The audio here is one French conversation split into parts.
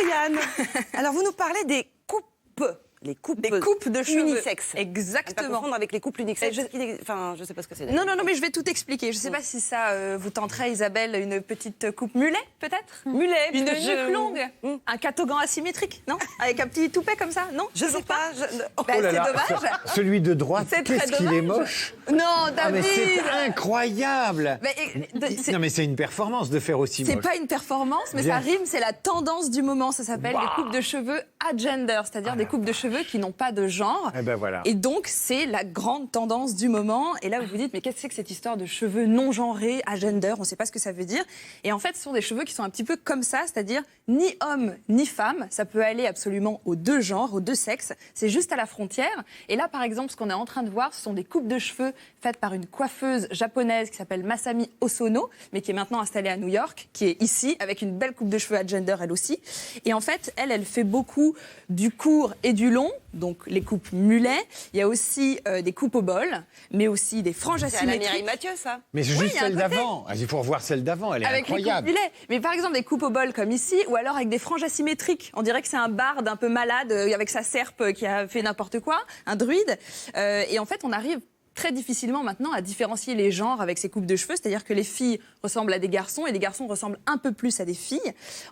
Lauriane. Alors, vous nous parlez des coupes. Les coupes de cheveux. unisexes. Exactement. À pas confondre avec les couples unisexes. Enfin, je sais pas ce que c'est. Non, mais je vais tout expliquer. Je ne sais pas si ça vous tenterait, Isabelle, une petite coupe mulet, peut-être Mulet. Une nuque longue Un catogan asymétrique, non Avec un petit toupet comme ça, non Je sais pas. Bah, Oh là c'est là, dommage. Celui de droite, C'est très qu'est-ce qu'il est dommage. moche. Non, Ah, mais David c'est incroyable. c'est Non mais c'est une performance de faire aussi c'est moche. pas une performance, mais Bien. ça rime, c'est la tendance du moment. Ça s'appelle Waouh. les coupes de cheveux agender, c'est-à-dire des coupes de cheveux qui n'ont pas de genre. Eh ben voilà. Et donc, c'est la grande tendance du moment. Et là, vous vous dites, mais qu'est-ce que c'est que cette histoire de cheveux non genrés, agender? On ne sait pas ce que ça veut dire. Et en fait, ce sont des cheveux qui sont un petit peu comme ça, c'est-à-dire ni homme ni femme. Ça peut aller absolument aux deux genres, aux deux sexes. C'est juste à la frontière. Et là, par exemple, ce qu'on est en train de voir, ce sont des coupes de cheveux faites par une coiffeuse japonaise qui s'appelle Masami Osono, mais qui est maintenant installée à New York, qui est ici, avec une belle coupe de cheveux agender, elle aussi. Et en fait, elle fait beaucoup du court et du long, donc les coupes mulets. Il y a aussi des coupes au bol, mais aussi des franges C'est à la asymétriques. Mireille Mathieu, ça. Mais c'est Oui, juste il y a un celle côté. d'avant. Ah, il faut revoir celle d'avant, elle est Avec les coupes incroyable. mulets. Mais par exemple, des coupes au bol comme ici, ou alors avec des franges asymétriques. On dirait que c'est un barde un peu malade, avec sa serpe qui a fait n'importe quoi, un druide. Et en fait, on arrive très difficilement maintenant à différencier les genres avec ces coupes de cheveux, c'est-à-dire que les filles ressemblent à des garçons et les garçons ressemblent un peu plus à des filles.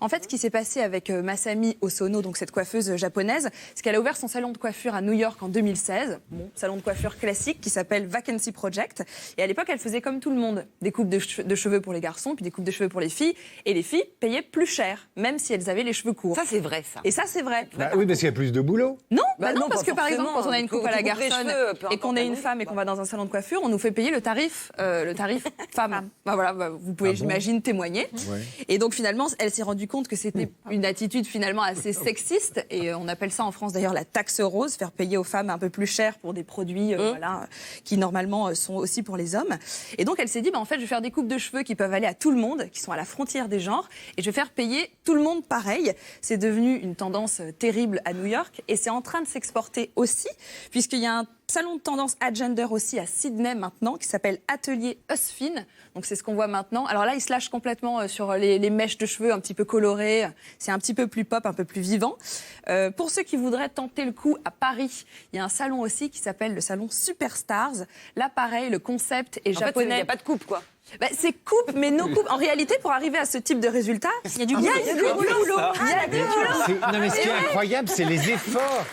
En fait, ce qui s'est passé avec Masami Osono, donc cette coiffeuse japonaise, c'est qu'elle a ouvert son salon de coiffure à New York en 2016, salon de coiffure classique qui s'appelle Vacancy Project. Et à l'époque, elle faisait comme tout le monde, des coupes de cheveux pour les garçons, puis des coupes de cheveux pour les filles. Et les filles payaient plus cher, même si elles avaient les cheveux courts. Ça, c'est vrai, ça. Et ça, c'est vrai. Bah oui, parce qu'il y a plus de boulot. Non, Bah non, non, parce pas que par exemple, forcément. quand on a une coupe à la Tu coupes les garçonne cheveux, peu et qu'on importe est la une longueur, femme et qu'on quoi. va dans un salon de coiffure, on nous fait payer le tarif femme. Bah voilà, vous pouvez, Ah bon j'imagine, témoigner. Ouais. Et donc finalement, elle s'est rendue compte que c'était une attitude finalement assez sexiste. Et on appelle ça en France d'ailleurs la taxe rose, faire payer aux femmes un peu plus cher pour des produits voilà, qui normalement sont aussi pour les hommes. Et donc elle s'est dit, en fait, je vais faire des coupes de cheveux qui peuvent aller à tout le monde, qui sont à la frontière des genres, et je vais faire payer tout le monde pareil. C'est devenu une tendance terrible à New York, et c'est en train de s'exporter aussi, puisqu'il y a un salon de tendance agender aussi à Sydney maintenant, qui s'appelle Atelier Usfin. Donc c'est ce qu'on voit maintenant. Alors là, il se lâche complètement sur les mèches de cheveux un petit peu colorées. C'est un petit peu plus pop, un peu plus vivant. Pour ceux qui voudraient tenter le coup, à Paris, il y a un salon aussi qui s'appelle le salon Superstars. Là, pareil, le concept est En fait, il japonais. n'y a pas de coupe, quoi. Bah, c'est coupe, mais no coupe. En réalité, pour arriver à ce type de résultat, il y a du boulot. Il y a du boulot. Il y a du boulot. Non mais ce qui est incroyable, c'est les efforts.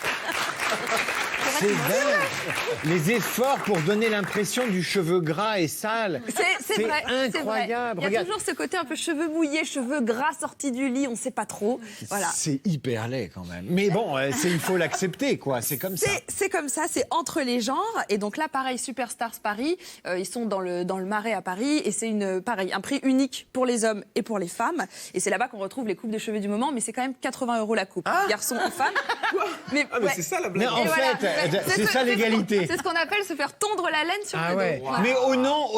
C'est dingue. Les efforts pour donner l'impression du cheveu gras et sale. C'est vrai, c'est incroyable. vrai. Il y a Regarde. toujours ce côté un peu cheveux mouillés, cheveux gras sortis du lit, on ne sait pas trop. Voilà. C'est hyper laid quand même. Mais bon, il faut l'accepter, quoi. C'est comme ça. C'est comme ça, c'est entre les genres. Et donc là, pareil, Superstars Paris, ils sont dans le Marais à Paris. Et c'est pareil, un prix unique pour les hommes et pour les femmes. Et c'est là-bas qu'on retrouve les coupes de cheveux du moment. Mais c'est quand même 80 € la coupe, garçon ou femme. Mais c'est ça la blague. Mais en Et voilà. fait, c'est ça l'égalité. C'est ce qu'on appelle se faire tondre la laine sur Ah le ouais. dos. Mais au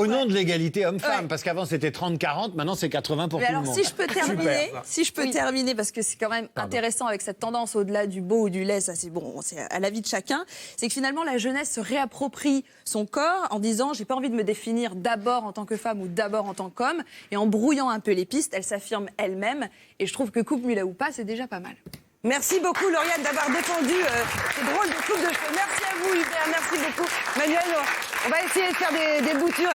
nom de l'égalité homme-femme, Ouais. parce qu'avant c'était 30-40, maintenant c'est 80 pour Mais tout alors, le monde. si je peux terminer, parce que c'est quand même Pardon. intéressant avec cette tendance au-delà du beau ou du laid, ça c'est bon, c'est à la vie de chacun, c'est que finalement la jeunesse se réapproprie son corps en disant j'ai pas envie de me définir d'abord en tant que femme ou d'abord en tant qu'homme, et en brouillant un peu les pistes, elle s'affirme elle-même, et je trouve que coupe mulet ou pas, c'est déjà pas mal. Merci beaucoup, Lauriane, d'avoir défendu ces drôles de coupes de cheveux. Merci à vous, Hubert. Merci beaucoup. Manuel, on va essayer de faire des boutures